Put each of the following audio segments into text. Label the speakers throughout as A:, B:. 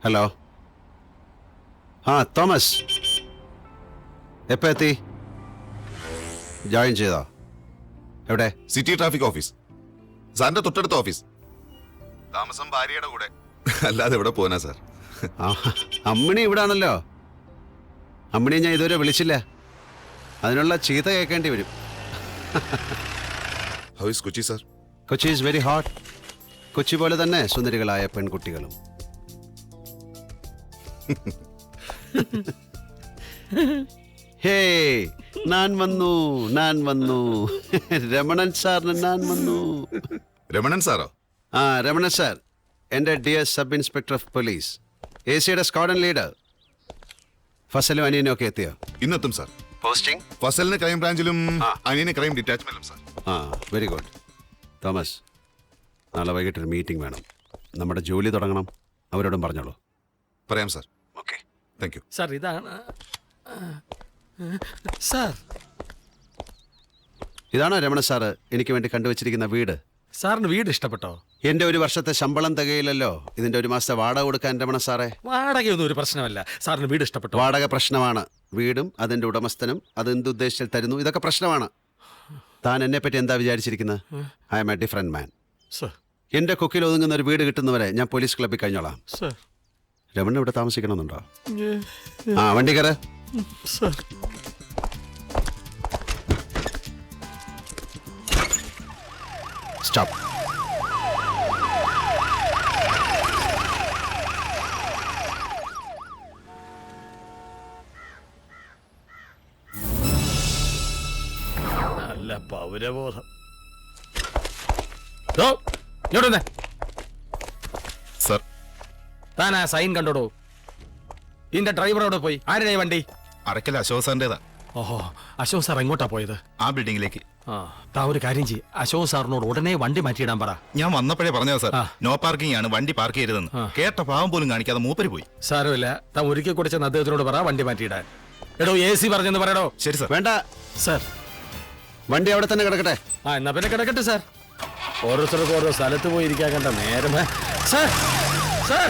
A: Hello. ആ Thomas, എപ്പോൾ എത്തി? ജോയിൻ ചെയ്തോ? എവിടെ?
B: സിറ്റി ട്രാഫിക് ഓഫീസ്, സാറിന്റെ തൊട്ടടുത്ത ഓഫീസ്. താമസം ഭാര്യയുടെ കൂടെ, അല്ലാതെ എവിടെ പോനാ സാർ?
A: ആ, അമ്മിണി ഇവിടെ ആണല്ലോ. അമ്മിണിയെ ഞാൻ ഇതുവരെ വിളിച്ചില്ല. അതിനുള്ള ചീത്ത കേൾക്കേണ്ടി വരും.
B: How is Kochi sir?
A: Kochi is very hot. Kochi പോലെ തന്നെ സുന്ദരികളായ പെൺകുട്ടികളും. ഹേ, ഞാൻ വന്നു രമണൻ സാറിന് ഞാൻ വന്നു.
B: രമണൻ സാറോ?
A: ആ, രമണൻ സാർ, എൻ്റെ dear sub inspector of police, ACയുടെ സ്ക്വാഡൻ ലീഡർ. ഫസലും അനിയനും ഒക്കെ എത്തിയോ?
B: ഇന്നെത്തും സാർ.
A: പോസ്റ്റിംഗ്
B: ഫസലിന് ക്രൈം ബ്രാഞ്ചിലും അനിയന് ക്രൈം ഡിറ്റാച്ച്മെന്റിലും സാർ.
A: ആ, വെരി ഗുഡ്. തോമസ്, നാളെ വൈകിട്ടൊരു മീറ്റിംഗ് വേണം. നമ്മുടെ ജോലി തുടങ്ങണം. അവരോടും പറഞ്ഞോളൂ.
B: പറയാം sir.
A: Okay.
B: Thank you
C: sir. ഇതാണ് സാർ.
A: ഇതാണോ രമണ സാറ് എനിക്ക് വേണ്ടി കണ്ടുവച്ചിരിക്കുന്ന വീട്?
C: സാറിന് വീട് ഇഷ്ടപ്പെട്ടോ?
A: എൻ്റെ ഒരു വർഷത്തെ ശമ്പളം തികയില്ലല്ലോ. ഇതിൻ്റെ ഒരു മാസത്തെ വാടക കൊടുക്കാൻ രമണ സാറേ.
C: വാടകയൊന്നും ഒരു പ്രശ്നമല്ല. സാറിന് വീട് ഇഷ്ടപ്പെട്ടോ?
A: വാടക പ്രശ്നമാണ്. വീടും അതിൻ്റെ ഉടമസ്ഥനും അതെന്തുദ്ദേശിച്ചാൽ തരുന്നു, ഇതൊക്കെ പ്രശ്നമാണ്. താൻ എന്നെപ്പറ്റി എന്താ വിചാരിച്ചിരിക്കുന്നത്? I am a different man.
C: Sir,
A: എൻ്റെ കൊക്കിൽ ഒതുങ്ങുന്ന ഒരു വീട് കിട്ടുന്നവരെ ഞാൻ പോലീസ് ക്ലബ്ബിൽ കഴിഞ്ഞോളാം.
C: സാർ.
A: രമണ ഇവിടെ താമസിക്കണമെന്നുണ്ടോ? ആ, വണ്ടി കയറ്.
C: സാർ.
A: സ്റ്റോപ്പ്.
C: നല്ല പൗരബോധം. ഓ, ഇങ്ങോട്ട് വന്നേ.
B: സാർ.
C: താൻ ആ സൈൻ കണ്ടോടോ? ഇതിന്റെ ഡ്രൈവറോട് പോയി. ആരുടെ വണ്ടി?
B: അറക്കൽ അശോക് സാറിന്റേതാ.
C: ഓഹോ, അശോക് സാർ എങ്ങോട്ടാ പോയത്?
B: ആ ബിൽഡിംഗിലേക്ക്.
C: ആ, താ ഒരു കാര്യം ചെയ്യ്. അശോക് സാറിനോട് ഉടനെ വണ്ടി മാറ്റിയിടാൻ പറ.
D: ഞാൻ വന്നപ്പോഴേ പറഞ്ഞതാ സാർ,
C: ആ.
D: നോ പാർക്കിംഗ് ആണ്, വണ്ടി പാർക്ക് ചെയ്യരുതെന്ന്. കേട്ട പാവം പോലും കാണിക്കാതെ മൂപ്പര് പോയി.
C: സാരമില്ല, താൻ ഒരിക്കൽ കൂടെ ചെന്ന് അദ്ദേഹത്തിനോട് പറ വണ്ടി മാറ്റിയിടാൻ. എടോ, AC പറഞ്ഞെന്ന് പറയടോ.
D: ശരി സാർ.
A: വേണ്ട,
C: സാർ.
A: വണ്ടി അവിടെ തന്നെ കിടക്കട്ടെ.
C: ആ, എന്നാ പിന്നെ കിടക്കട്ടെ സാർ. ഓരോരുത്തർക്കും ഓരോ സ്ഥലത്ത് പോയിരിക്കാൻ കണ്ട നേരം. സാർ, സാർ,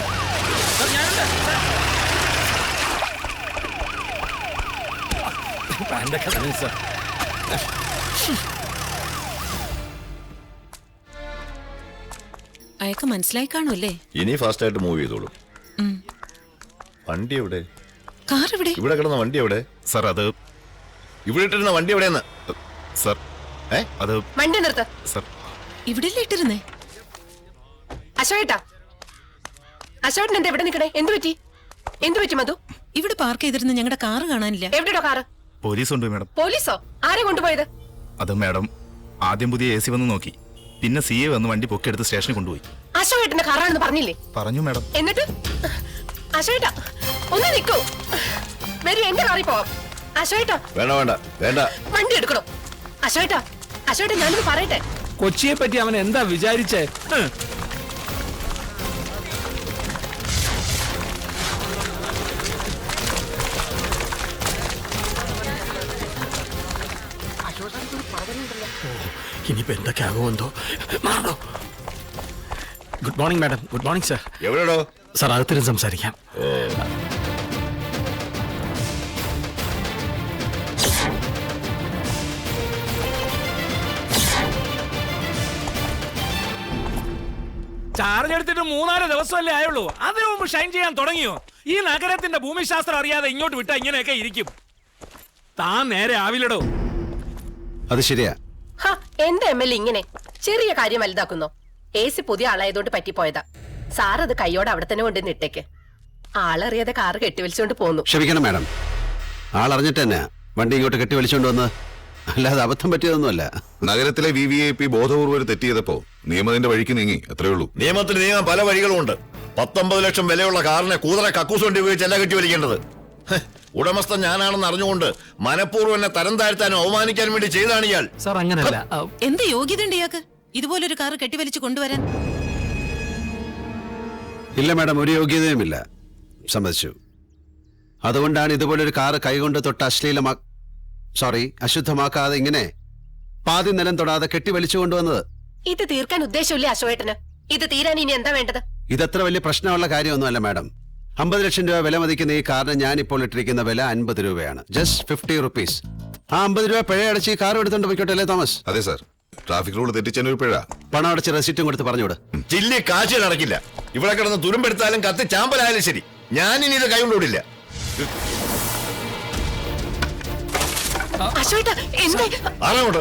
C: സാർ, ഞാനുണ്ട്. സാർ. പാൻ്റൊക്കെ തന്നെ സാർ.
E: അയാൾക്ക് മനസ്സിലായി കാണുമല്ലേ?
F: ഇനി ഫാസ്റ്റ് ആയിട്ട് മൂവ് ചെയ്തോളൂ. വണ്ടി എവിടെ?
E: കാർ ഇവിടെ.
F: ഇവിടെ കിടന്ന വണ്ടി എവിടെ?
D: സാർ അത്
F: ഇവിടെ ഇട്ടിരുന്ന വണ്ടി എവിടെയെന്ന്?
D: സാർ അത്
G: വണ്ടി നിർത്ത്.
D: സാർ
E: ഇവിടെ ഇട്ടിരുന്നേ.
G: അശോകേട്ടാ, അശോകൻ എന്താ ഇവിടെ നിൽക്കണേ? എന്തു പറ്റി മധു?
E: ഇവിടെ പാർക്ക് ചെയ്തിരുന്ന ഞങ്ങളുടെ കാറ് കാണാനില്ല.
G: എവിടെയോ കാറ്?
D: പോലീസ് കൊണ്ടുപോയി മാഡം.
G: പോലീസോ? ആരെ കൊണ്ടുപോയത്?
D: അത് മാഡം ആദ്യം പുതിയ AC വന്ന് നോക്കി, പിന്നെ CA വന്ന് വണ്ടി പൊക്കിയെടുത്ത് സ്റ്റേഷനിൽ കൊണ്ടുപോയി.
G: അശോകേട്ടന്റെ കാറാണെന്ന് പറഞ്ഞില്ലേ?
D: പറഞ്ഞു മാഡം.
G: എന്നിട്ട് അശോകേട്ടാ ഒന്ന് നിൽക്കൂ. വരൂ, എന്റെ കാറിൽ പോവാം. അശോകേട്ടാ,
F: വേണ്ട വേണ്ട വേണ്ട.
G: വണ്ടി എടുക്കണോ? അശോകേട്ടാ, അശോകേട്ടാ, ഞാനൊന്ന് പറയട്ടെ.
C: കൊച്ചിയെ പറ്റി അവൻ എന്താ വിചാരിച്ചേ? ഇനിയിപ്പോ എന്തൊക്കെ ആകുമെന്തോ. മാറോ. Good morning madam. Good morning sir.
F: എവിടെയോ?
C: സാർ, അകത്തിരുന്ന് സംസാരിക്കാം. ചാർജ് എടുത്തിട്ട് 3-4 ദിവസമല്ലേ ആയുള്ളൂ. അതിനു മുമ്പ് ഷൈൻ ചെയ്യാൻ തുടങ്ങിയോ? ഈ നഗരത്തിന്റെ ഭൂമിശാസ്ത്രം അറിയാതെ ഇങ്ങോട്ട് വിട്ടാ ഇങ്ങനെയൊക്കെ ഇരിക്കും. താൻ നേരെ ആവില്ലടോ.
A: അത് ശരിയാ.
G: എന്റെ MLA ഇങ്ങനെ ചെറിയ കാര്യം വലുതാക്കുന്നോ? AC പുതിയ ആളായതുകൊണ്ട് പറ്റിപ്പോയതാ. സാർ അത് കൈയോടെ അവിടെ തന്നെ കൊണ്ടുവന്ന് ഇട്ടേക്ക്. ആളറിയാതെ കാറ് കെട്ടിവലിച്ചോണ്ട് പോന്നു.
A: ക്ഷമിക്കണം മാഡം, ആളറിഞ്ഞിട്ട് തന്നെ വണ്ടി ഇങ്ങോട്ട് കെട്ടി വലിച്ചോണ്ട് വന്ന്, അല്ലാതെ അബദ്ധം പറ്റിയതൊന്നുമല്ല.
B: നഗരത്തിലെ VVIP ബോധപൂർവ്വം ഒരു തെറ്റ് ചെയ്തപ്പോ നിയമത്തിന്റെ വഴിക്ക് നീങ്ങി, അത്രേ ഉള്ളൂ.
F: നിയമത്തിന് നീങ്ങാൻ പല വഴികളുമുണ്ട്. 19 ലക്ഷം വിലയുള്ള കാറിനെ കൂതറ കക്കൂസ് വണ്ടി ഉപയോഗിച്ച് അല്ല കെട്ടി വലിക്കേണ്ടത്. ഉടമസ്ഥൻ ഞാനാണെന്ന് അറിഞ്ഞുകൊണ്ട് മനഃപൂർവ്വം എന്നെ തരം താഴ്ത്താനും അവമാനിക്കാനും വേണ്ടി ചെയ്താണ് ഇയാൾ.
C: സാർ, അങ്ങനല്ല.
E: എന്ത് യോഗ്യതയുണ്ട് ഇയാൾക്ക് ഇതുപോലൊരു കാറ് കെട്ടിവലിച്ചു കൊണ്ടുവരാൻ?
A: ഇല്ല മാഡം, ഒരു യോഗ്യതയുമില്ല. സമ്മതിച്ചു. അതുകൊണ്ടാണ് ഇതുപോലൊരു കാറ് കൈകൊണ്ട് തൊട്ട് അശുദ്ധമാക്കാതെ ഇങ്ങനെ പാതി നിലം തൊടാതെ കെട്ടി വലിച്ചു കൊണ്ടുവന്നത്.
G: ഇത് തീർക്കാൻ ഉദ്ദേശമില്ലേ അശോകേട്ടന്? ഇത് തീരാൻ ഇനി എന്താ വേണ്ടത്?
A: ഇതത്ര വലിയ പ്രശ്നമുള്ള കാര്യമൊന്നുമല്ല മാഡം. 50 ലക്ഷം രൂപ വില മതിക്കുന്ന ഈ കാറിന് ഞാൻ ഇപ്പോൾ ഇട്ടിരിക്കുന്ന വില 50 രൂപയാണ്. Just 50 rupees. ആ 50 രൂപ പിഴ അടച്ച് ഈ കാർ എടുത്തോണ്ട് പോയിക്കോട്ടെ അല്ലേ തോമസ്?
B: അതെ സാർ, ട്രാഫിക് റൂൾ തെറ്റിച്ചൊരു പിഴ.
A: പണം അടച്ച് റെസിറ്റും കൊടുത്ത് പറഞ്ഞുവിട്.
F: ചില്ലി കാശ് നടക്കില്ല. ഇവിടെ കിടന്ന് തുരുമ്പെടുത്താലും കത്തി ചാമ്പലായാലും ശരി, ഞാനിനി ഇത് കൈകൊണ്ടുവിടില്ല.
G: അശോട്ടാ എന്തേ?
F: ആരാങ്ങോട്ട്?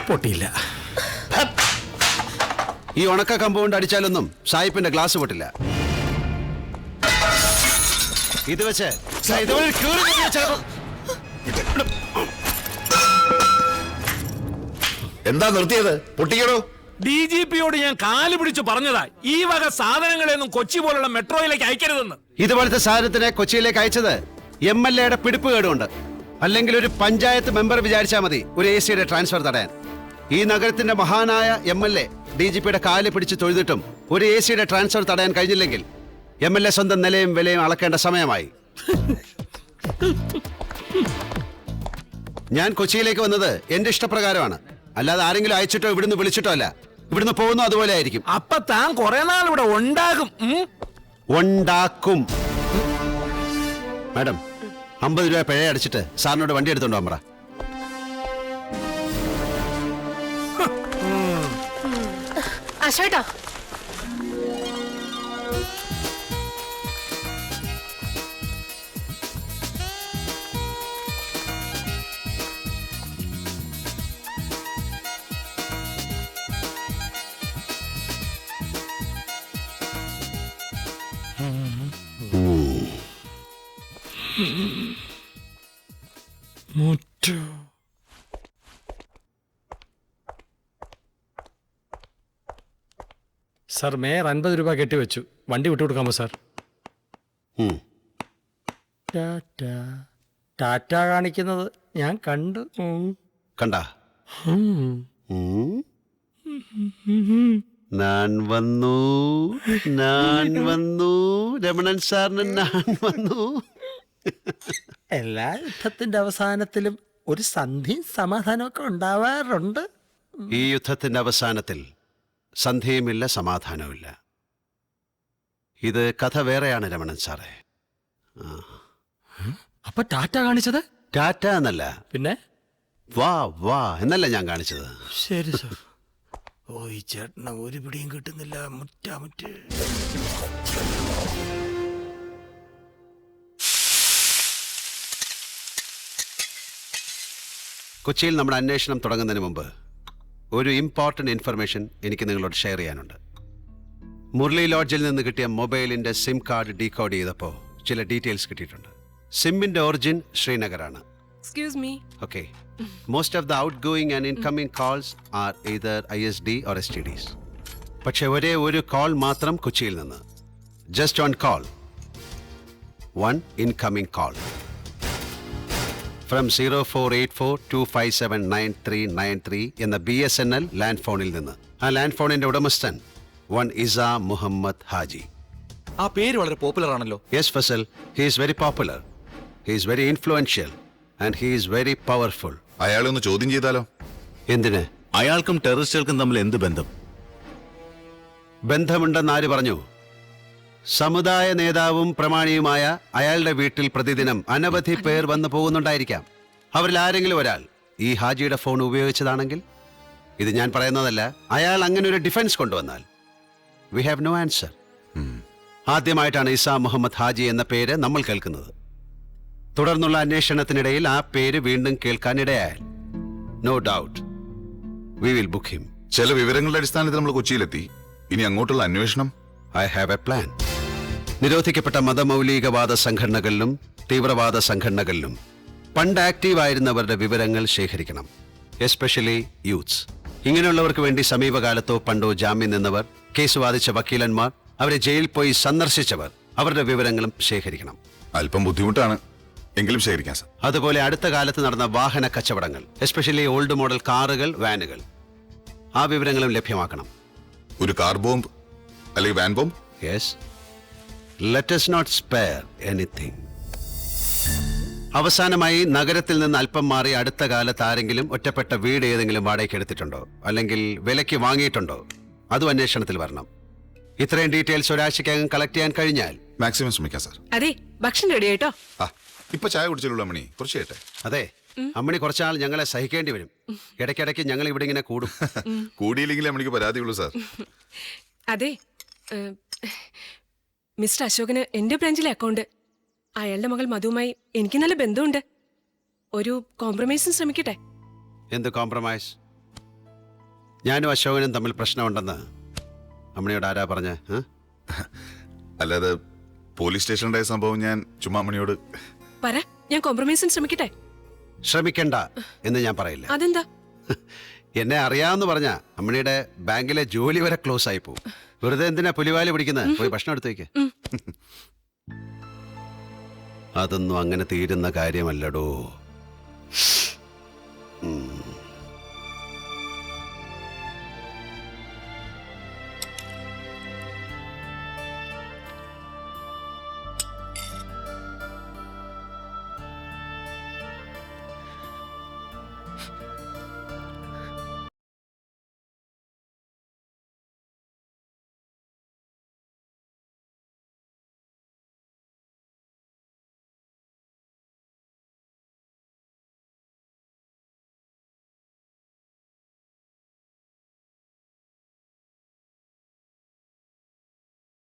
C: പൊട്ടിയില്ല.
A: ഈ ഉണക്ക കമ്പൗണ്ട് അടിച്ചാലൊന്നും സായിപ്പിന്റെ ഗ്ലാസ് പൊട്ടില്ല. ഇത് വെച്ച് ഇതുപോലെ
F: എന്താ നിർത്തിയത്? പൊട്ടിക്കണോ?
C: DGPയോട് ഞാൻ കാല് പിടിച്ചു പറഞ്ഞതാ ഈ വക സാധനങ്ങളെയൊന്നും കൊച്ചി പോലുള്ള മെട്രോയിലേക്ക് അയക്കരുതെന്ന്.
A: ഇതുപോലത്തെ സാധനത്തിനെ കൊച്ചിയിലേക്ക് അയച്ചത് MLA പിടിപ്പ് കേടുണ്ട്. അല്ലെങ്കിൽ ഒരു പഞ്ചായത്ത് മെമ്പർ വിചാരിച്ചാൽ മതി ഒരു AC ട്രാൻസ്ഫർ തടയാൻ. ഈ നഗരത്തിന്റെ മഹാനായ MLA DGPയുടെ കാല് പിടിച്ച് തൊഴുതിട്ടും ഒരു AC ട്രാൻസ്ഫർ തടയാൻ കഴിഞ്ഞില്ലെങ്കിൽ MLA സ്വന്തം നിലയും വിലയും അളക്കേണ്ട സമയമായി. ഞാൻ കൊച്ചിയിലേക്ക് വന്നത് എന്റെ ഇഷ്ടപ്രകാരമാണ്. അല്ലാതെ ആരെങ്കിലും അയച്ചിട്ടോ ഇവിടുന്ന് വിളിച്ചിട്ടോ അല്ല. ഇവിടുന്ന് പോകുന്നു അതുപോലെ ആയിരിക്കും.
C: അപ്പൊ താൻ കുറെ നാൾ ഇവിടെ ഉണ്ടാകും.
A: ഉണ്ടാക്കും. മാഡം 50 രൂപ പിഴ അടിച്ചിട്ട് സാറിനോട് വണ്ടി എടുത്തോണ്ടോ പറ.
G: അശോട്ടാ
C: സാർ, മേയർ 50 രൂപ കെട്ടിവെച്ചു. വണ്ടി വിട്ടുകൊടുക്കാമോ സാർ? ടാറ്റ കാണിക്കുന്നത് ഞാൻ കണ്ടു.
A: കണ്ട ഞാൻ വന്നു രമണൻ സാറിന് ഞാൻ വന്നു.
C: എല്ലാ യുദ്ധത്തിന്റെ അവസാനത്തിലും ഒരു സന്ധിയും സമാധാനമൊക്കെ ഉണ്ടാവാറുണ്ട്.
A: ഈ യുദ്ധത്തിന്റെ അവസാനത്തിൽ സന്ധിയുമില്ല, സമാധാനവുമില്ല. ഇത് കഥ വേറെയാണ് രമണൻ സാറേ.
C: അപ്പൊ ടാറ്റ കാണിച്ചത്
A: ടാറ്റ എന്നല്ല,
C: പിന്നെ
A: വാ വാ എന്നല്ല ഞാൻ കാണിച്ചത്.
C: ശരി സാർ. ഓ, ഈ ചേട്ടനെ ഒരു പിടിയും കിട്ടുന്നില്ല. മുറ്റ
A: കൊച്ചിയിൽ നമ്മുടെ അന്വേഷണം തുടങ്ങുന്നതിന് മുമ്പ് ഒരു ഇമ്പോർട്ടൻ്റ് ഇൻഫർമേഷൻ എനിക്ക് നിങ്ങളോട് ഷെയർ ചെയ്യാനുണ്ട്. മുരളി ലോഡ്ജിൽ നിന്ന് കിട്ടിയ മൊബൈലിൻ്റെ സിം കാർഡ് ഡീകോഡ് ചെയ്തപ്പോൾ ചില ഡീറ്റെയിൽസ് കിട്ടിയിട്ടുണ്ട്. സിമ്മിൻ്റെ ഒറിജിൻ ശ്രീനഗറാണ്.
H: Excuse me.
A: Okay. Most of the outgoing and incoming calls are either ISD or STDs. പക്ഷെ ഒരേ ഒരു കോൾ മാത്രം കൊച്ചിയിൽ നിന്ന്. Just on call, one incoming call from 0484-257-9393 എന്ന BSNL ലാൻഡ് ഫോണിൽ നിന്ന്. ആ ലാൻഡ് ഫോണിന്റെ ഉടമസ്ഥൻ വൺ ഇസ മുഹമ്മദ് ഹാജി.
I: ആ പേര് വളരെ പോപ്പുലർ ആണല്ലോ.
A: Yes Fazal, he is very popular, he is very influential and he is very powerful.
B: അയാളെ ഒന്ന് ചോദ്യം ചെയ്താലോ?
A: എന്തിന്?
D: അയാൾക്കും ടെററിസ്റ്റുകൾക്കും തമ്മിൽ എന്ത് ബന്ധം?
A: ബന്ധമുണ്ടെന്ന് ആര് പറഞ്ഞു? സമുദായ നേതാവും പ്രമാണിയുമായ അയാളുടെ വീട്ടിൽ പ്രതിദിനം അനവധി പേർ വന്നു പോകുന്നുണ്ടായിരിക്കാം. അവരിൽ ആരെങ്കിലും ഒരാൾ ഈ ഹാജിയുടെ ഫോൺ ഉപയോഗിച്ചതാണെങ്കിൽ, ഇത് ഞാൻ പറയുന്നതല്ല, അയാൾ അങ്ങനെ ഒരു ഡിഫൻസ് കൊണ്ടുവന്നാൽ വി ഹാവ് നോ ആൻസർ. ആദ്യമായിട്ടാണ് ഇസ മുഹമ്മദ് ഹാജി എന്ന പേര് നമ്മൾ കേൾക്കുന്നത്. തുടർന്നുള്ള അന്വേഷണത്തിനിടയിൽ ആ പേര് വീണ്ടും കേൾക്കാനിടയായാൽ no doubt we will book him.
B: ചില വിവരങ്ങളുടെ അടിസ്ഥാനത്തിൽ നമ്മൾ കൊച്ചിയിലെത്തി. ഇനി അങ്ങോട്ടുള്ള അന്വേഷണം?
A: I have a plan. നിരോധിക്കപ്പെട്ട മതമൗലികവാദ സംഘടനകളിലും തീവ്രവാദ സംഘടനകളിലും പണ്ട് ആക്റ്റീവായിരുന്നവരുടെ വിവരങ്ങൾ ശേഖരിക്കണം, എസ്പെഷ്യലി യൂത്ത്സ്. ഇങ്ങനെയുള്ളവർക്ക് വേണ്ടി സമീപകാലത്തോ പണ്ടോ ജാമ്യം നിന്നവർ, കേസ് വാദിച്ച വക്കീലന്മാർ, അവരെ ജയിലിൽ പോയി സന്ദർശിച്ചവർ, അവരുടെ വിവരങ്ങളും ശേഖരിക്കണം.
B: അല്പം ബുദ്ധിമുട്ടാണ്, എങ്കിലും ശേഖരിക്കാം സാർ.
A: അതുപോലെ അടുത്ത കാലത്ത് നടന്ന വാഹന കച്ചവടങ്ങൾ, എസ്പെഷ്യലി ഓൾഡ് മോഡൽ കാറുകൾ, വാനുകൾ, ആ വിവരങ്ങളും ലഭ്യമാക്കണം.
B: ഒരു കാർ ബോംബ് അല്ലെങ്കിൽ van bomb?
A: Yes, let us not spare anything. അവസാനമായി, നഗരത്തിൽ നിന്ന് അല്പം മാറി അടുത്ത കാലത്ത് ആരെങ്കിലും ഒറ്റപ്പെട്ട വീട് ഏതെങ്കിലും വാടകയ്ക്ക് എടുത്തിട്ടുണ്ടോ അല്ലെങ്കിൽ വിലയ്ക്ക് വാങ്ങിയിട്ടുണ്ടോ? അതും അന്വേഷണത്തിൽ വരണം. ഇത്രയും ഡീറ്റെയിൽസ് ഒരാഴ്ചക്കകം കളക്ട് ചെയ്യാൻ കഴിഞ്ഞാൽ
B: മാക്സിമം ശ്രമിക്കാം സാർ.
H: അതെ ഭക്ഷണം റെഡി ആയിട്ടോ.
B: ആ ഇപ്പൊ ചായ കുടിച്ചുള്ള മണി കുറച്ച് കേട്ടെ.
A: അതെ, അമ്മണി കുറച്ചാൾ ഞങ്ങളെ സഹിക്കേണ്ടി വരും. ഇടയ്ക്കിടയ്ക്ക് ഞങ്ങൾ ഇവിടെ ഇങ്ങനെ കൂടും.
B: കൂടിയില്ലെങ്കിലേ മണിക്ക് പരാതിയുള്ളൂ സാർ.
H: അതെ മിസ്റ്റർ അശോകന് എന്റെ ബ്രാഞ്ചിലെ അക്കൗണ്ട്. അയാളുടെ മകൾ മധുവുമായി എനിക്ക് നല്ല ബന്ധമുണ്ട്. ഒരു കോംപ്രമൈസിന് ശ്രമിക്കട്ടെ.
A: എന്ത് കോംപ്രമൈസ്? ഞാനും അശോകനും തമ്മിൽ പ്രശ്നമുണ്ടെന്ന് അമ്മണിയോട് ആരാ പറഞ്ഞേ?
B: അല്ലാതെ പോലീസ് സ്റ്റേഷനുണ്ടായ സംഭവം ഞാൻ ചുമ്മാ മണിയോട്.
H: പറ, ഞാൻ കോംപ്രമൈസിന് ശ്രമിക്കട്ടെ.
A: ശ്രമിക്കണ്ട എന്ന് ഞാൻ പറയില്ല.
H: അതെന്താ?
A: എന്നെ അറിയാമെന്ന് പറഞ്ഞ അമ്മണിയുടെ ബാങ്കിലെ ജോലി വരെ ക്ലോസ് ആയി പോകും. വെറുതെ എന്തിനാ പുലിവാല് പിടിക്കുന്നത്? പോയി ഭക്ഷണം എടുത്തു വയ്ക്ക്. അതൊന്നും അങ്ങനെ തീരുന്ന കാര്യമല്ലടോ.